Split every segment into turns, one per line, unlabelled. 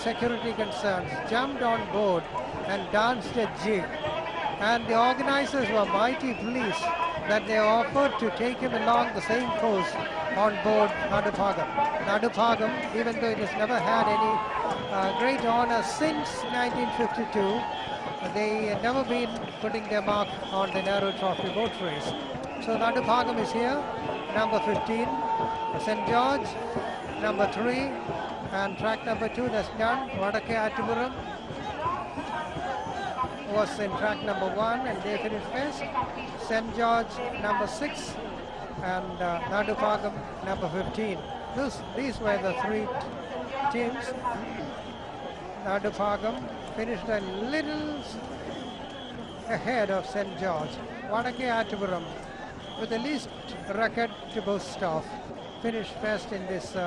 security concerns, jumped on board and danced a jig. And the organizers were mighty pleased that they offered to take him along the same course on board Nadupagam. Nadupagam, even though it has never had any great honor since 1952, they had never been putting their mark on the Nehru Trophy boat race. So Nadupagam is here, number 15, St. George, number 3, and track number 2, that's done. Vadake Atipuram was in track number 1 and they finished first. St. George number 6 and Nadupagam number 15. These were the 3 teams. Nadupagam finished a little ahead of St. George. Vadake Atipuram, with the least record to boast of, finished first in this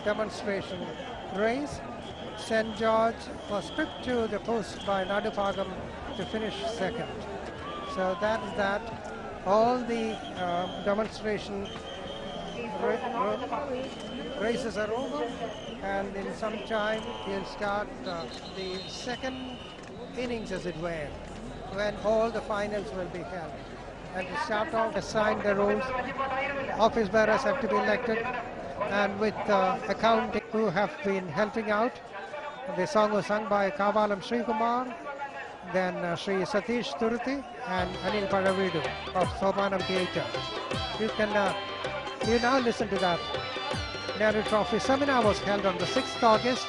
demonstration race. St. George was pipped to the post by Nadupagam to finish second. So that is that. All the demonstration races are over, and in some time we'll start the second innings, as it were, when all the finals will be held. And to start off, assign the roles, office bearers have to be elected, and with accounting who have been helping out. The song was sung by Kavalam Sri Kumar, then Sri Satish Turuti and Anil Padavidu of Sopanam Theatre. You now listen to that. Nehru Trophy seminar was held on the 6th August,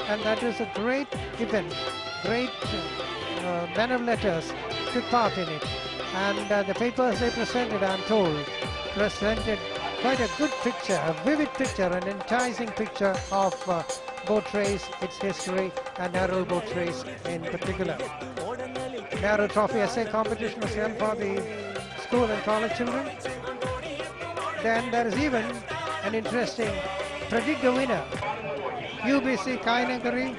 and that is a great event. Great men of letters took part in it, and the papers they presented, I'm told, presented quite a good picture, a vivid picture, an enticing picture of boat race, its history, and Nehru boat race in particular. Nehru Trophy essay competition was held for the school and college children. Then there is even an interesting predict the winner. UBC Kainagari.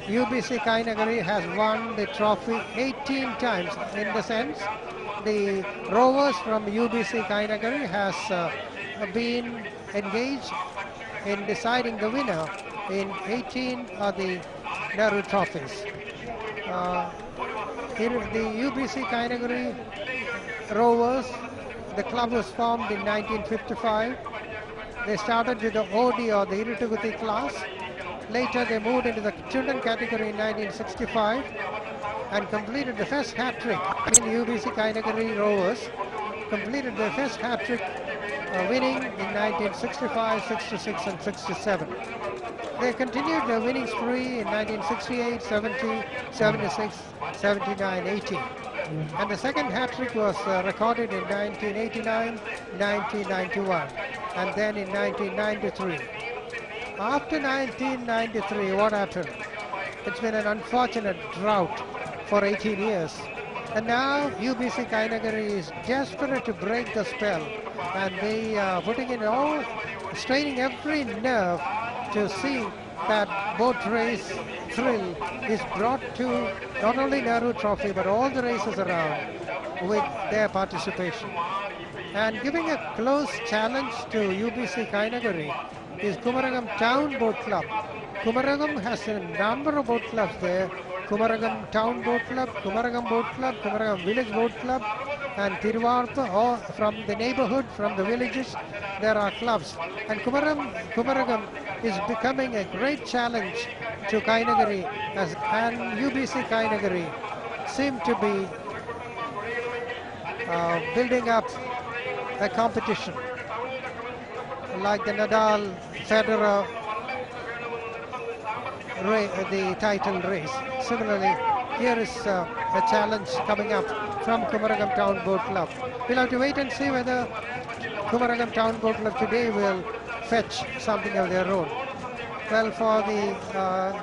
UBC Kainagari has won the trophy 18 times. In the sense, the rowers from UBC Kainagari has been engaged in deciding the winner in 18 of the Nehru trophies. The UBC Kainagari rowers, the club was formed in 1955. They started with the OD or the Irituguti class. Later they moved into the children category in 1965 and completed the first hat-trick in UBC Kainagari rowers. Completed their first hat-trick winning in 1965, 66 and 67. They continued their winning spree in 1968, 70, 76, 79, 80. And the second hat-trick was recorded in 1989, 1991, and then in 1993. After 1993, what happened? It's been an unfortunate drought for 18 years. And now UBC Kainagari is desperate to break the spell, and they are putting in all, straining every nerve to see that boat race thrill is brought to not only Nehru Trophy but all the races around with their participation. And giving a close challenge to UBC Kainagari is Kumaragam Town Boat Club. Kumaragam has a number of boat clubs there. Kumaragam Town Boat Club, Kumaragam Boat Club, Kumaragam Village Boat Club, and Tiruvartha, or from the neighborhood, from the villages, there are clubs. And Kumaragam is becoming a great challenge to Kainagari, and UBC Kainagari seem to be building up a competition like the Nadal Federer the title race. Similarly, here is a challenge coming up from Kumaragam Town Boat Club. We'll have to wait and see whether Kumaragam Town Boat Club today will fetch something of their own. Well, for the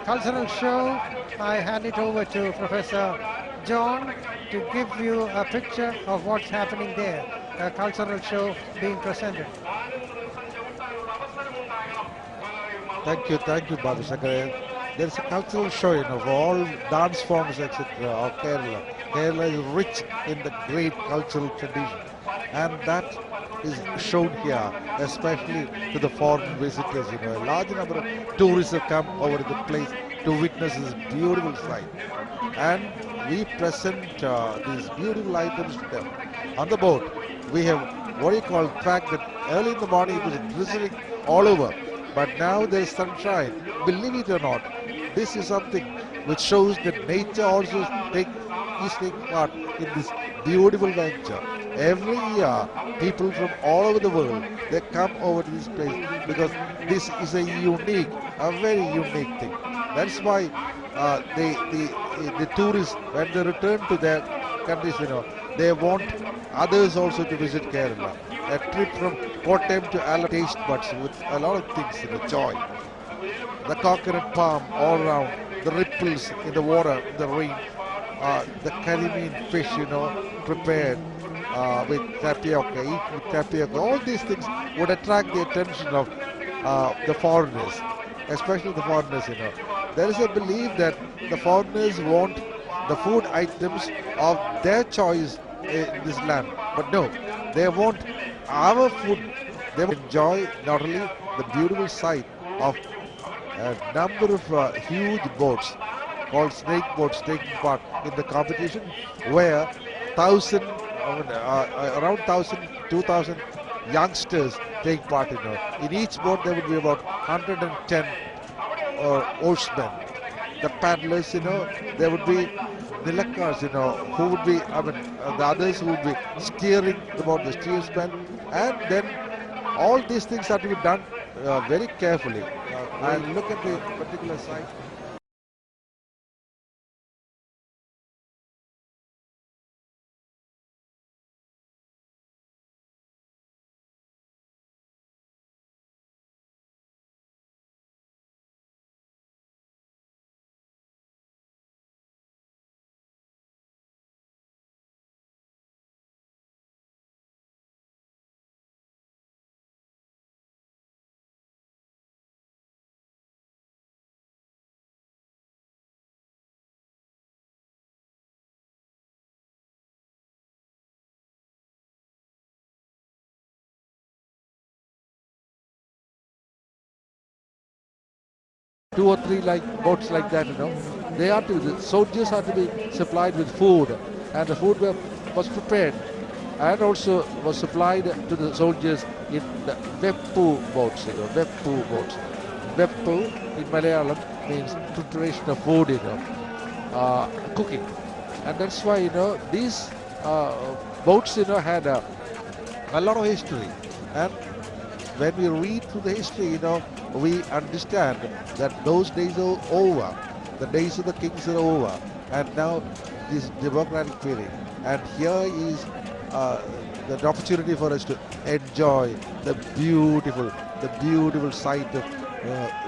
cultural show, I hand it over to Professor John to give you a picture of what's happening there, a cultural show being presented.
Thank you, Babu Sakarayan. There's a cultural show, of all dance forms, etc. of Kerala. Kerala is rich in the great cultural tradition, and that is shown here, especially to the foreign visitors. A large number of tourists have come over to the place to witness this beautiful sight. And we present these beautiful items to them. On the boat, we have what you call fact that early in the morning it was drizzling all over, but now there is sunshine. Believe it or not, this is something which shows that nature also is taking part in this beautiful venture. Every year, people from all over the world, they come over to this place because this is a very unique thing. That's why the tourists, when they return to their countries, they want others also to visit Kerala. A trip from Kottayam to Allam taste buds with a lot of things, joy. The coconut palm all around, the ripples in the water, the rain, the Caribbean fish, prepared with tapioca, eat with tapioca. All these things would attract the attention of the foreigners, especially the foreigners, There is a belief that the foreigners want the food items of their choice in this land. But no, they want our food. They will enjoy not only the beautiful sight of a number of huge boats called snake boats taking part in the competition, where around 2,000 youngsters take part in it. In each boat there would be about 110 oarsmen. The paddlers, there would be nilakars, who would be, the others who would be steering the boat, the steersmen, and then all these things have to be done very carefully. And look at the particular site. Two or three boats like that, the soldiers are to be supplied with food, and the food was prepared and also was supplied to the soldiers in the Veppu boats, Veppu boats. Veppu in Malayalam means preparation of food, cooking, and that's why these boats had a lot of history. And when we read through the history, we understand that those days are over. The days of the kings are over. And now this democratic period. And here is the opportunity for us to enjoy the beautiful sight of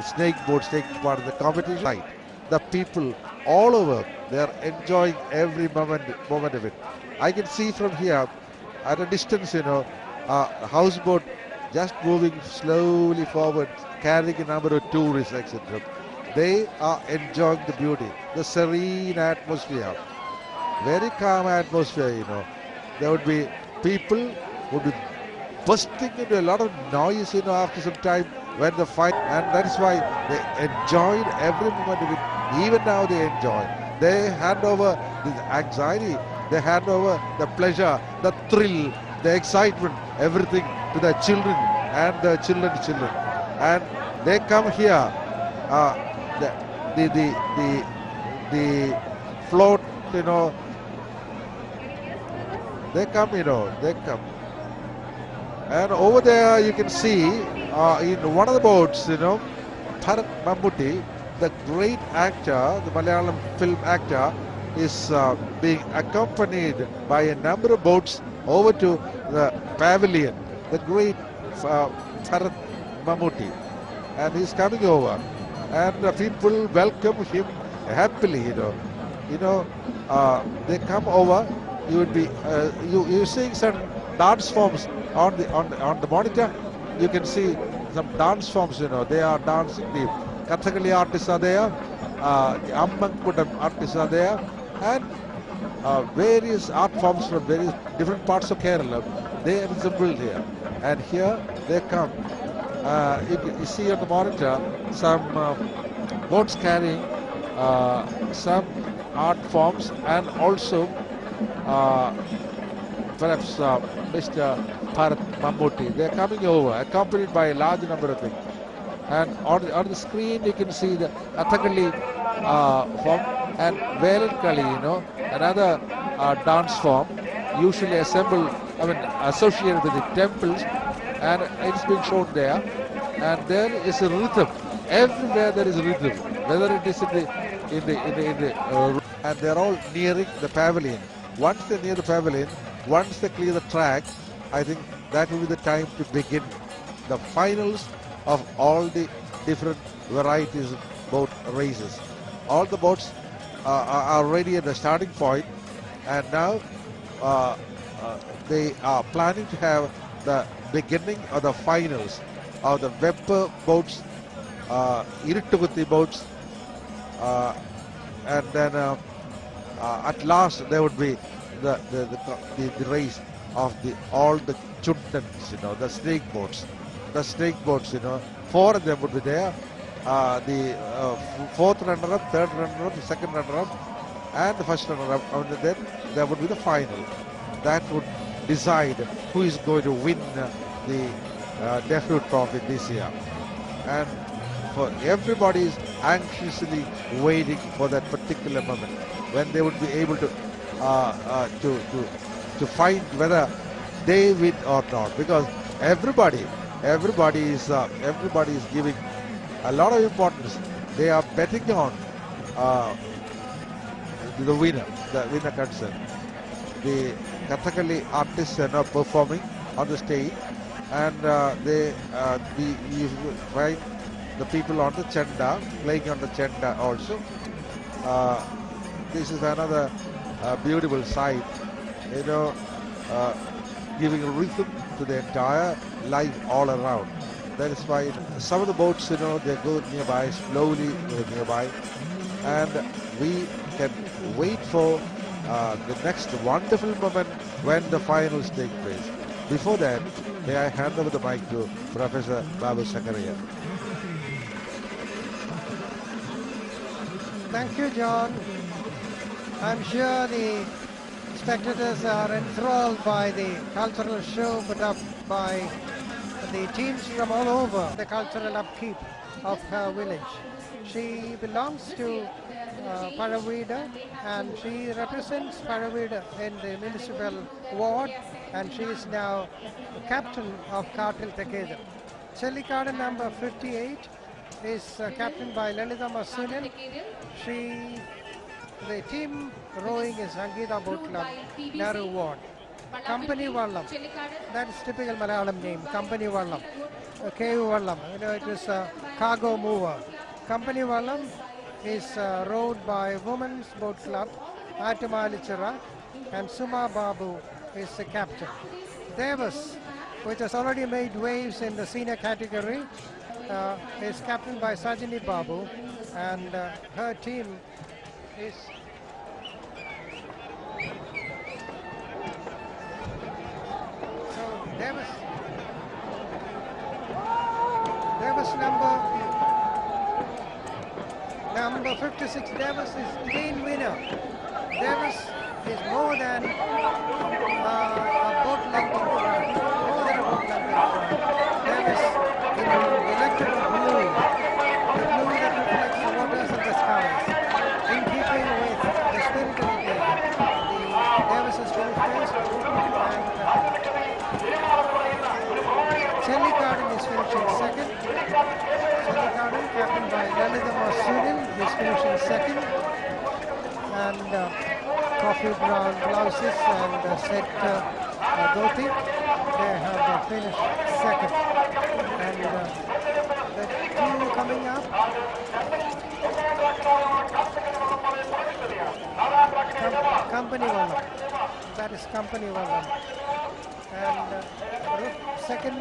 snake boats taking part in the competition. Right. The people all over, they are enjoying every moment of it. I can see from here at a distance, a houseboat just moving slowly forward, carrying a number of tourists, etc. They are enjoying the beauty, the serene atmosphere, very calm atmosphere, There would be people would be bursting into a lot of noise, after some time when the fight, and that is why they enjoyed every moment of it. Even now they enjoy. They hand over the anxiety, they hand over the pleasure, the thrill, the excitement, everything to their children and their children's children, and they come here. The float, they come, and over there you can see in one of the boats, Bharat Mammootty, the great actor, the Malayalam film actor, is being accompanied by a number of boats over to the pavilion, the great Bharat Mammootty, and he's coming over, and people welcome him happily. They come over. You would be you're seeing some dance forms on the monitor. You can see some dance forms. They are dancing. The Kathakali artists are there. The Ammankudam artists are there, and various art forms from various different parts of Kerala. They are assembled here, and here they come. You see on the monitor some boats carrying some art forms, and also uh, perhaps Mr. Bharat Mammootty. They're coming over, accompanied by a large number of things. And on the screen you can see the Kathakali form and Velankali, another dance form usually associated with the temples, and it's being shown there. And there is a rhythm. Everywhere there is a rhythm, whether it is and they're all nearing the pavilion. Once they near the pavilion, once they clear the track, I think that will be the time to begin the finals of all the different varieties of boat races. All the boats are ready at the starting point, and now uh, they are planning to have the beginning of the finals of the Webber boats, Irituguthi boats, uh, and then at last there would be the race of all the Chundans, the snake boats. The snake boats, 4 of them would be there. The fourth runner-up, third runner-up, second runner-up, and the first runner-up. And then there would be the final. That would decide who is going to win the Nehru Trophy this year. And for everybody is anxiously waiting for that particular moment when they would be able to find whether they win or not, because everybody is giving a lot of importance. They are betting on the winner concern. The Kathakali artists are now performing on the stage, and you find the people on the chanda, playing on the chanda also. This is another beautiful sight, giving rhythm to the entire life all around. That is why some of the boats, they go nearby, slowly nearby, and we can wait for the next wonderful moment when the finals take place. Before that, may I hand over the mic to Professor Babu Sakaria.
Thank you, John. I'm sure the spectators are enthralled by the cultural show put up by the teams from all over the cultural upkeep of her village. She belongs to Paravida, and she represents Paravida in the municipal ward, and she is now the captain of Kartil Takeda. Chellikada number 58 is captained by Lalita Masunil. The team rowing is Angita Boat Club, Nehru Ward. Company Vallam, that is typical Malayalam name, Company Vallam. K.U. Vallam, it is a cargo mover. Company Vallam is rowed by Women's Boat Club, Atamalichara, and Suma Babu is the captain. Devas, which has already made waves in the senior category, is captained by Sajini Babu, and her team is Davis number 56. Davis is clean winner. Davis is more than a boat length in front. More than a boat length in front. Davis in electric blue. The blue that reflects the waters and the skies. In keeping with the spirit of the day. Davis is finished first, and Chellikada is finishing second. Chellikada, captained by Lalita Masunil, is finishing second. And coffee brown blouses and set dhoti, they have finished second. And the team coming up, Company Vallam. That is Company Vallam. And second,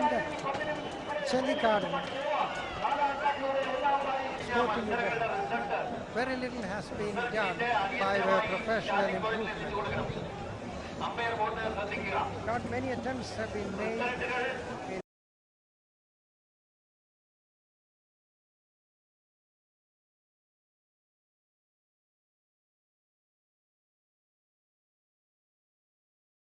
Chellikada. Very little has been done by the professional improvement. Not many attempts have been made in